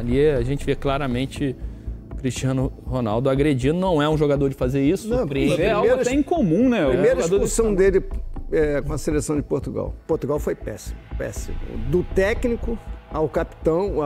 Ali a gente vê claramente Cristiano Ronaldo agredindo. Não é um jogador de fazer isso. Não, é algo até incomum, né? A primeira expulsão dele com a seleção de Portugal. Portugal foi péssimo, péssimo. Do técnico ao capitão,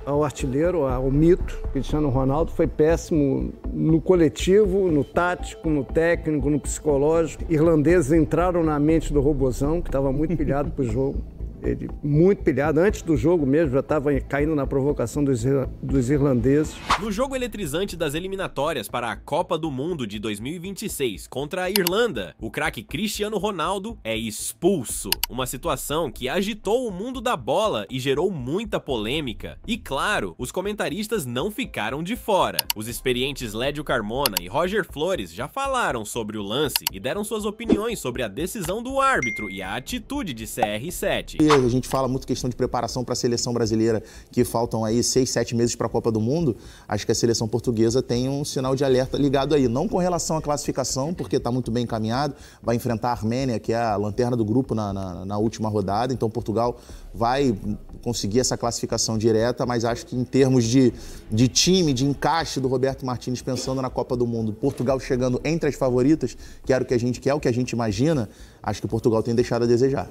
ao artilheiro, ao mito, Cristiano Ronaldo, foi péssimo no coletivo, no tático, no técnico, no psicológico. Irlandeses entraram na mente do Robozão, que estava muito pilhado pro jogo. Ele muito pilhado, antes do jogo mesmo, já estava caindo na provocação dos irlandeses. No jogo eletrizante das eliminatórias para a Copa do Mundo de 2026 contra a Irlanda, o craque Cristiano Ronaldo é expulso. Uma situação que agitou o mundo da bola e gerou muita polêmica. E claro, os comentaristas não ficaram de fora. Os experientes Lédio Carmona e Roger Flores já falaram sobre o lance e deram suas opiniões sobre a decisão do árbitro e a atitude de CR7. A gente fala muito questão de preparação para a seleção brasileira, que faltam aí 6, 7 meses para a Copa do Mundo. Acho que a seleção portuguesa tem um sinal de alerta ligado aí. Não com relação à classificação, porque está muito bem encaminhado. Vai enfrentar a Armênia, que é a lanterna do grupo na última rodada. Então Portugal vai conseguir essa classificação direta, mas acho que em termos de time, de encaixe do Roberto Martínez pensando na Copa do Mundo, Portugal chegando entre as favoritas, que era o que a gente quer, o que a gente imagina, acho que Portugal tem deixado a desejar.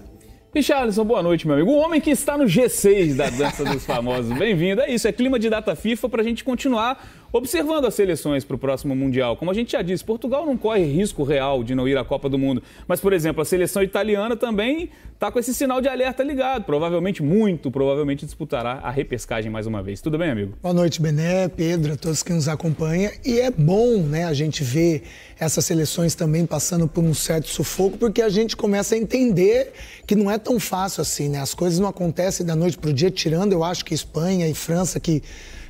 Richarlison, boa noite, meu amigo. O homem que está no G6 da dança dos famosos. Bem-vindo. É isso, é clima de data FIFA para a gente continuar observando as seleções para o próximo Mundial. Como a gente já disse, Portugal não corre risco real de não ir à Copa do Mundo. Mas, por exemplo, a seleção italiana também está com esse sinal de alerta ligado. Muito provavelmente disputará a repescagem mais uma vez. Tudo bem, amigo? Boa noite, Bené, Pedro, a todos que nos acompanham. E é bom, né, a gente ver essas seleções também passando por um certo sufoco, porque a gente começa a entender que não é tão fácil assim, né? As coisas não acontecem da noite para o dia, tirando, eu acho que Espanha e França, que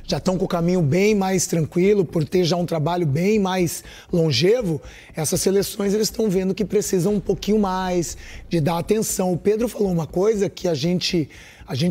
já estão com o caminho bem mais tranquilo, por ter já um trabalho bem mais longevo, essas seleções eles estão vendo que precisam um pouquinho mais de dar atenção. O Pedro falou uma coisa que a gente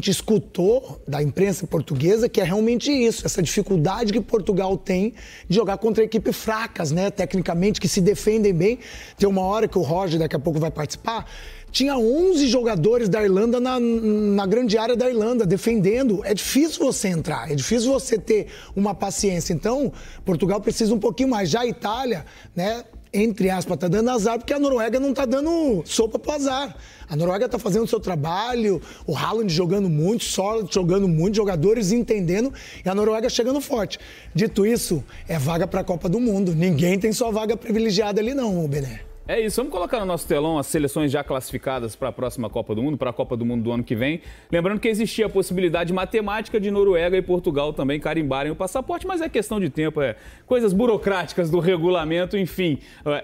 escutou da imprensa portuguesa, que é realmente isso, essa dificuldade que Portugal tem de jogar contra equipes fracas, né, tecnicamente, que se defendem bem. Tem uma hora que o Roger daqui a pouco vai participar, tinha 11 jogadores da Irlanda na grande área da Irlanda defendendo. É difícil você entrar, é difícil você ter uma paciência. Então, Portugal precisa um pouquinho mais. Já a Itália, né, entre aspas, tá dando azar, porque a Noruega não tá dando sopa pro azar. A Noruega tá fazendo o seu trabalho, o Haaland jogando muito, Solskjaer jogando muito, jogadores entendendo, e a Noruega chegando forte. Dito isso, é vaga pra Copa do Mundo. Ninguém tem sua vaga privilegiada ali não, Bené. É isso, vamos colocar no nosso telão as seleções já classificadas para a próxima Copa do Mundo, para a Copa do Mundo do ano que vem. Lembrando que existia a possibilidade matemática de Noruega e Portugal também carimbarem o passaporte, mas é questão de tempo, coisas burocráticas do regulamento, enfim.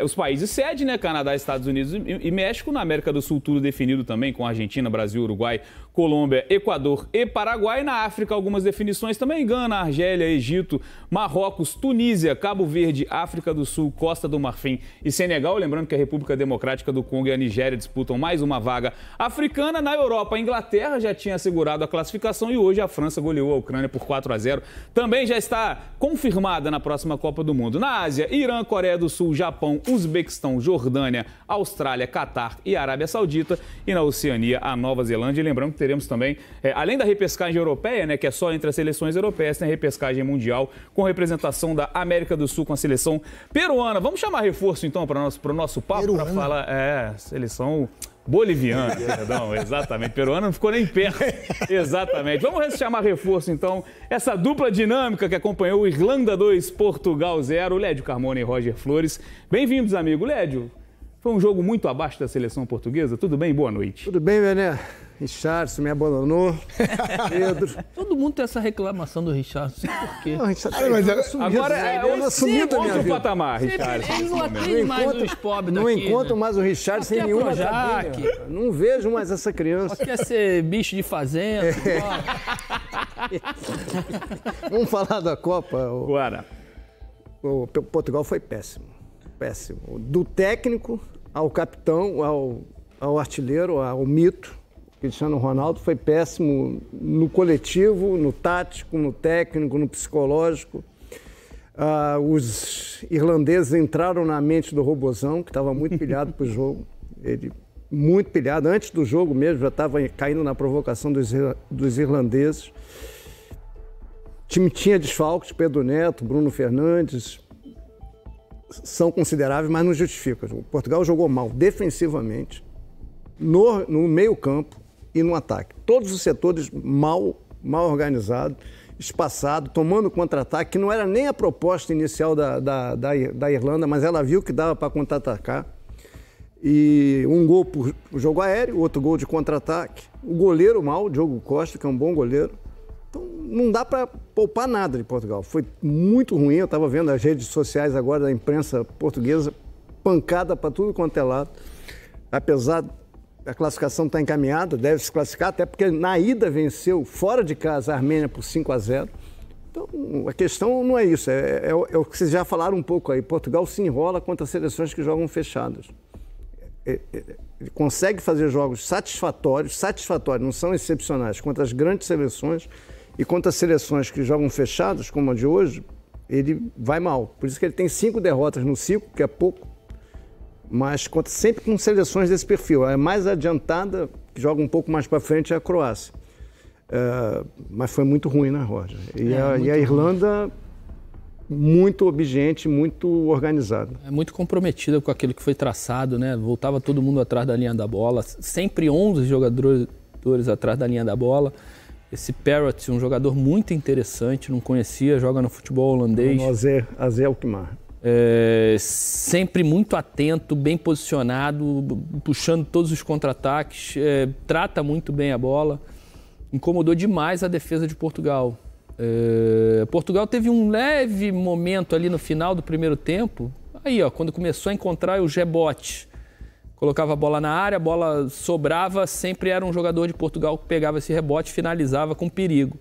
Os países sede, né? Canadá, Estados Unidos e México. Na América do Sul tudo definido também, com Argentina, Brasil, Uruguai, Colômbia, Equador e Paraguai. Na África algumas definições também, Gana, Argélia, Egito, Marrocos, Tunísia, Cabo Verde, África do Sul, Costa do Marfim e Senegal. Lembrando que a República Democrática do Congo e a Nigéria disputam mais uma vaga africana. Na Europa, a Inglaterra já tinha assegurado a classificação e hoje a França goleou a Ucrânia por 4-0. Também já está confirmada na próxima Copa do Mundo. Na Ásia, Irã, Coreia do Sul, Japão, Uzbequistão, Jordânia, Austrália, Catar e Arábia Saudita. E na Oceania, a Nova Zelândia. E lembrando que teremos também, além da repescagem europeia, né, que é só entre as seleções europeias, tem a repescagem mundial com representação da América do Sul com a seleção peruana. Vamos chamar reforço então para o nosso papo para falar, seleção boliviana, perdão, exatamente, peruana não ficou nem perto, exatamente. Vamos chamar reforço então, essa dupla dinâmica que acompanhou o Irlanda 2, Portugal 0, Lédio Carmona e Roger Flores. Bem-vindos, amigo. Lédio, foi um jogo muito abaixo da seleção portuguesa, tudo bem? Boa noite. Tudo bem, Bené? Richarlison me abandonou, Pedro. Todo mundo tem essa reclamação do Richarlison, não sei por quê. Não, Richarlison agora é assumido da minha outro vida. patamar, Richarlison. Eles não atendem mais os pobres Não daqui, encontro né? mais o Richarlison em nenhuma cabine. Não vejo mais essa criança. Só quer ser bicho de fazenda. Vamos falar da Copa. Bora. O Portugal foi péssimo, péssimo. Do técnico ao capitão, ao artilheiro, ao mito, Cristiano Ronaldo, foi péssimo no coletivo, no tático, no técnico, no psicológico. Os irlandeses entraram na mente do Robozão, que estava muito pilhado para o jogo. Ele muito pilhado, antes do jogo mesmo, já estava caindo na provocação dos irlandeses. time tinha desfalques, Pedro Neto, Bruno Fernandes, são consideráveis, mas não justificam. O Portugal jogou mal defensivamente, no meio campo e no ataque. Todos os setores mal organizados, espaçado, tomando contra-ataque, que não era nem a proposta inicial da Irlanda, mas ela viu que dava para contra-atacar. E um gol por jogo aéreo, outro gol de contra-ataque. O goleiro mal, Diogo Costa, que é um bom goleiro. Então, não dá para poupar nada de Portugal. Foi muito ruim, eu estava vendo as redes sociais agora da imprensa portuguesa, pancada para tudo quanto é lado. Apesar da classificação estar encaminhada, deve se classificar, até porque na ida venceu fora de casa a Armênia por 5-0. Então, a questão não é isso, é o que vocês já falaram um pouco aí. Portugal se enrola contra seleções que jogam fechadas. Ele consegue fazer jogos satisfatórios, não são excepcionais, contra as grandes seleções e contra as seleções que jogam fechadas, como a de hoje, ele vai mal. Por isso que ele tem 5 derrotas no ciclo, que é pouco, mas conta sempre com seleções desse perfil. A mais adiantada, que joga um pouco mais para frente, é a Croácia. Mas foi muito ruim, né, Roger? E a Irlanda... muito obediente, muito organizada. É muito comprometida com aquilo que foi traçado, né? Voltava todo mundo atrás da linha da bola, sempre 11 jogadores atrás da linha da bola. Esse Parrott, um jogador muito interessante, não conhecia, joga no futebol holandês. O Aze Alkmaar. Sempre muito atento, bem posicionado, puxando todos os contra-ataques, trata muito bem a bola. Incomodou demais a defesa de Portugal. Portugal teve um leve momento ali no final do primeiro tempo, aí ó, quando começou a encontrar os rebotes, colocava a bola na área, a bola sobrava, sempre era um jogador de Portugal que pegava esse rebote e finalizava com perigo.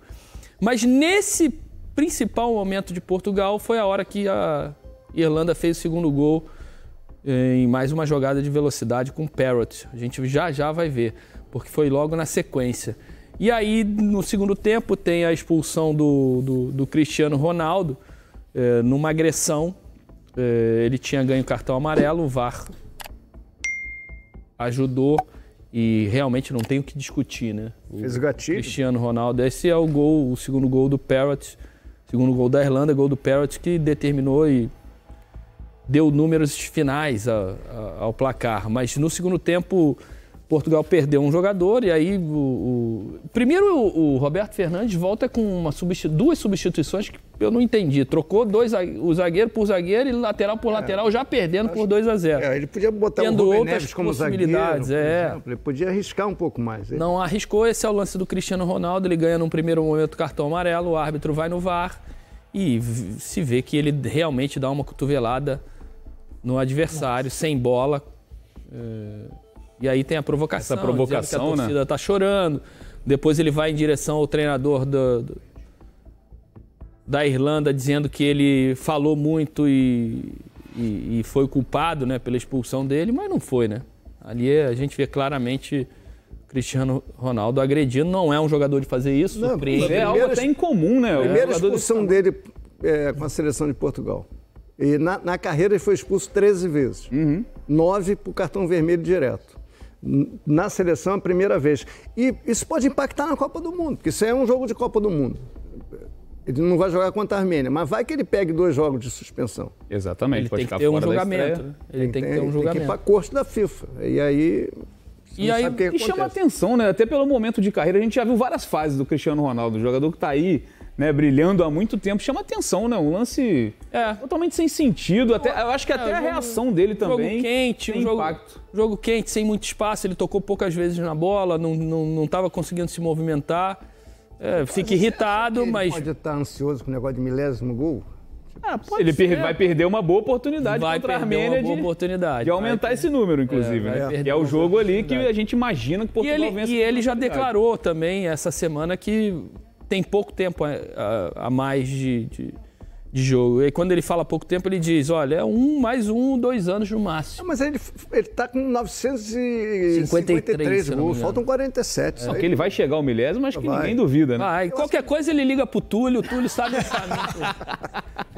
Mas nesse principal momento de Portugal foi a hora que a Irlanda fez o segundo gol em mais uma jogada de velocidade com o Parrott. A gente já vai ver, porque foi logo na sequência. E aí, no segundo tempo, tem a expulsão do Cristiano Ronaldo numa agressão. Ele tinha ganho cartão amarelo, o VAR ajudou e realmente não tem o que discutir, né? Fez o gatilho. Cristiano Ronaldo, esse é o segundo gol do Parrott, segundo gol da Irlanda, gol do Parrott que determinou e deu números finais ao placar. Mas no segundo tempo... Portugal perdeu um jogador e aí primeiro o Roberto Fernandes volta com duas substituições que eu não entendi. Trocou o zagueiro por zagueiro e lateral por lateral, já perdendo por 2-0. Ele podia botar o Rubem Neves como zagueiro, por exemplo. Ele podia arriscar um pouco mais. Não arriscou, esse é o lance do Cristiano Ronaldo, ele ganha num primeiro momento cartão amarelo, o árbitro vai no VAR e se vê que ele realmente dá uma cotovelada no adversário, sem bola. E aí tem a provocação, essa provocação, que a torcida tá chorando. Depois ele vai em direção ao treinador da Irlanda, dizendo que ele falou muito e foi culpado, né, pela expulsão dele, mas não foi, né? Ali a gente vê claramente Cristiano Ronaldo agredindo. Não é um jogador de fazer isso, surpreende. É algo até incomum, né? A primeira expulsão dele com a seleção de Portugal. E na carreira ele foi expulso 13 vezes. 9 por cartão vermelho direto. Na seleção, a primeira vez. E isso pode impactar na Copa do Mundo, porque isso é um jogo de Copa do Mundo. Ele não vai jogar contra a Armênia, mas vai que ele pegue 2 jogos de suspensão. Exatamente. Ele pode tem que ter um julgamento. Ele tem que ter um julgamento. Tem que ir para a corte da FIFA. E aí... E chama atenção, né? Até pelo momento de carreira, a gente já viu várias fases do Cristiano Ronaldo, o jogador que está aí, né, brilhando há muito tempo, chama atenção, né? Um lance totalmente sem sentido. Eu acho que até a reação dele também. Jogo quente, jogo quente, sem muito espaço, ele tocou poucas vezes na bola, não estava conseguindo se movimentar. Fica irritado, mas... Pode estar ansioso com o negócio de milésimo gol? Ele vai perder uma boa oportunidade contra a Armênia de aumentar esse número, inclusive. Né? Que é o jogo ali que a gente imagina que Portugal vence. E ele já declarou também essa semana que tem pouco tempo a mais de de jogo. E quando ele fala há pouco tempo, ele diz, olha, é 1 mais 1, 2 anos no máximo. Mas ele tá com 953 gols, faltam 47. Só que ele vai chegar ao milésimo, acho que ninguém duvida, né? Qualquer coisa ele liga pro Túlio, o Túlio sabe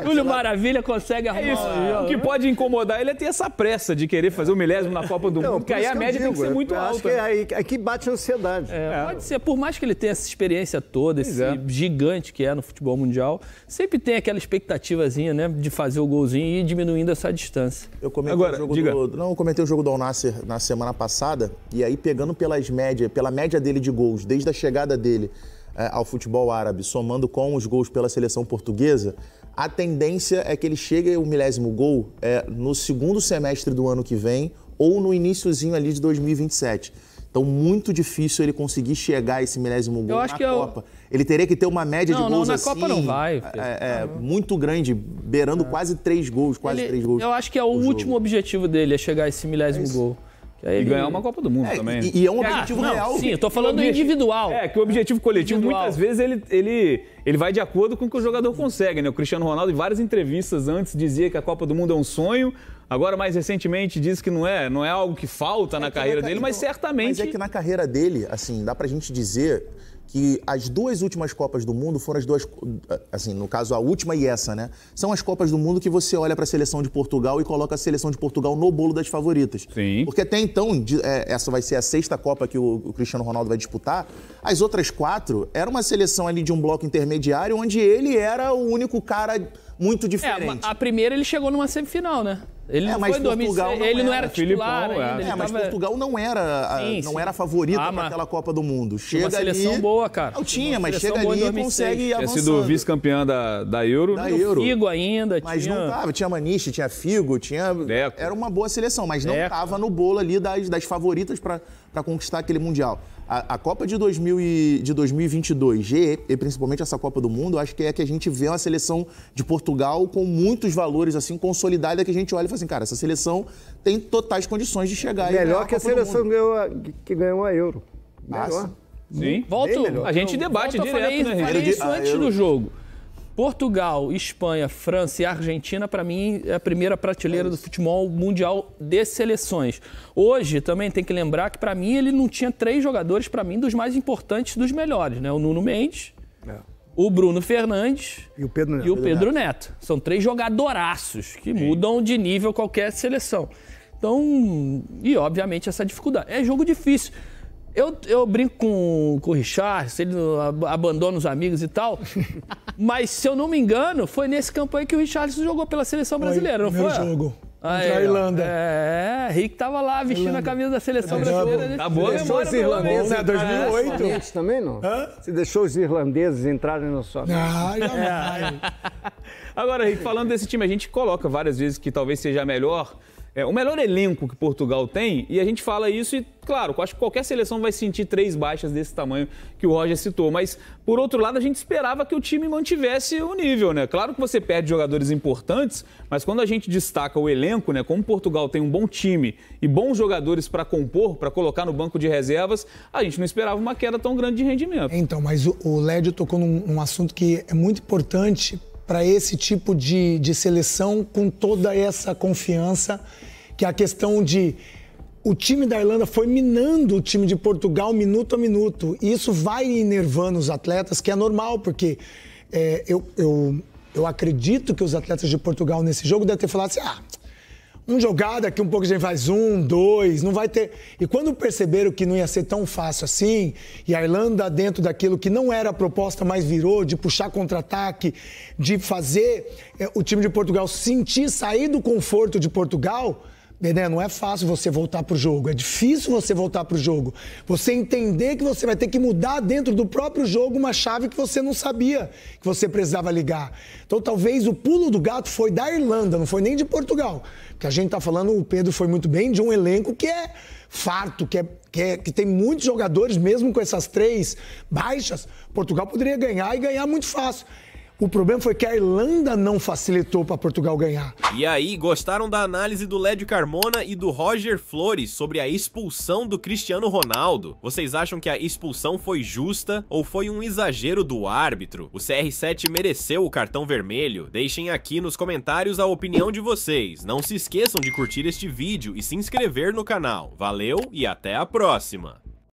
Túlio Maravilha consegue arrumar o que pode incomodar ele é ter essa pressa de querer fazer o milésimo na Copa do Mundo, porque aí a média tem que ser muito alta. Acho que aqui bate a ansiedade. Pode ser, por mais que ele tenha essa experiência toda, esse gigante que é no futebol mundial, sempre tem aquela expectativazinha, né, de fazer o golzinho e ir diminuindo essa distância. Eu comentei eu comentei o jogo do Al Nassr na semana passada, e aí pegando pela média dele de gols, desde a chegada dele ao futebol árabe, somando com os gols pela seleção portuguesa, a tendência é que ele chegue ao 1000º gol no segundo semestre do ano que vem ou no iniciozinho ali de 2027. Então, muito difícil ele conseguir chegar a esse 1000º gol na Copa. Ele teria que ter uma média de gols na Copa não vai. Muito grande, beirando quase 3 gols, 3 gols. Eu acho que é o último objetivo dele, é chegar a esse 1000º gol. E ganhar uma Copa do Mundo também. E é um objetivo real. Sim, eu tô falando do individual. Que o objetivo coletivo, muitas vezes, ele vai de acordo com o que o jogador consegue, né? O Cristiano Ronaldo, em várias entrevistas antes, dizia que a Copa do Mundo é um sonho. Agora, mais recentemente, diz que não é algo que falta na carreira dele, mas certamente... Mas é que na carreira dele, assim, dá pra gente dizer que as 2 últimas Copas do Mundo foram as 2, assim, no caso a última e essa, né? São as Copas do Mundo que você olha para a seleção de Portugal e coloca a seleção de Portugal no bolo das favoritas. Sim. Porque até então, essa vai ser a 6ª Copa que o Cristiano Ronaldo vai disputar, as outras 4 era uma seleção ali de um bloco intermediário onde ele era o único cara muito diferente. A primeira ele chegou numa semifinal, né? Ele não foi em 2006, ele não era titular ainda. Mas Portugal não era favorito para aquela Copa do Mundo. Chega uma seleção ali, boa, cara. Não tinha, mas chega ali e consegue ir avançando. Tinha sido vice-campeã da Euro. Figo ainda. Mas não tava, tinha Maniche, tinha Figo, era uma boa seleção, mas não tava no bolo ali das favoritas para conquistar aquele Mundial. A Copa de 2022, e principalmente essa Copa do Mundo, acho que é que a gente vê uma seleção de Portugal com muitos valores assim consolidada, que a gente olha e fala assim, cara, essa seleção tem totais condições de chegar aí. Melhor que a seleção que ganhou a Euro. Melhor. Sim. A gente debate direto, né? Falei isso antes do jogo. Portugal, Espanha, França e Argentina, para mim, é a primeira prateleira do futebol mundial de seleções. Hoje, também tem que lembrar que, para mim, ele não tinha 3 jogadores, para mim, dos mais importantes, dos melhores, né? O Nuno Mendes, o Bruno Fernandes e o Pedro Neto. São 3 jogadoraços que mudam de nível qualquer seleção. Então, e obviamente essa dificuldade. É jogo difícil. Eu brinco com o Richard, ele abandona os amigos e tal, mas se eu não me engano, foi nesse campo aí que o Richarlison jogou pela seleção brasileira, não foi? Jogo. Contra a Irlanda. Rick tava lá vestindo a camisa da seleção brasileira. Tá boa memória. Os irlandeses, né? 2008. Também não? Você deixou os irlandeses entrarem na sua... jamais. Agora, Rick, falando desse time, a gente coloca várias vezes que talvez seja a melhor... o melhor elenco que Portugal tem, e a gente fala isso e, claro, acho que qualquer seleção vai sentir 3 baixas desse tamanho que o Roger citou, mas, por outro lado, a gente esperava que o time mantivesse o nível, né? Claro que você perde jogadores importantes, mas quando a gente destaca o elenco, né, como Portugal tem um bom time e bons jogadores para compor, para colocar no banco de reservas, a gente não esperava uma queda tão grande de rendimento. Então, mas o Lédio tocou num assunto que é muito importante para esse tipo de seleção com toda essa confiança, que é a questão de o time da Irlanda foi minando o time de Portugal minuto a minuto. E isso vai enervando os atletas, que é normal, porque eu acredito que os atletas de Portugal nesse jogo devem ter falado assim, uma jogada, daqui um pouco a gente faz 1, 2, não vai ter... E quando perceberam que não ia ser tão fácil assim, e a Irlanda dentro daquilo que não era a proposta, mas virou, de puxar contra-ataque, de fazer o time de Portugal sair do conforto de Portugal, né? Não é fácil você voltar pro jogo, é difícil você voltar pro jogo. Você entender que você vai ter que mudar dentro do próprio jogo uma chave que você não sabia que você precisava ligar. Então talvez o pulo do gato foi da Irlanda, não foi nem de Portugal. Porque a gente tá falando, o Pedro foi muito bem, de um elenco que é farto, que tem muitos jogadores, mesmo com essas 3 baixas, Portugal poderia ganhar e ganhar muito fácil. O problema foi que a Irlanda não facilitou para Portugal ganhar. E aí, gostaram da análise do Lédio Carmona e do Roger Flores sobre a expulsão do Cristiano Ronaldo? Vocês acham que a expulsão foi justa ou foi um exagero do árbitro? O CR7 mereceu o cartão vermelho? Deixem aqui nos comentários a opinião de vocês. Não se esqueçam de curtir este vídeo e se inscrever no canal. Valeu e até a próxima!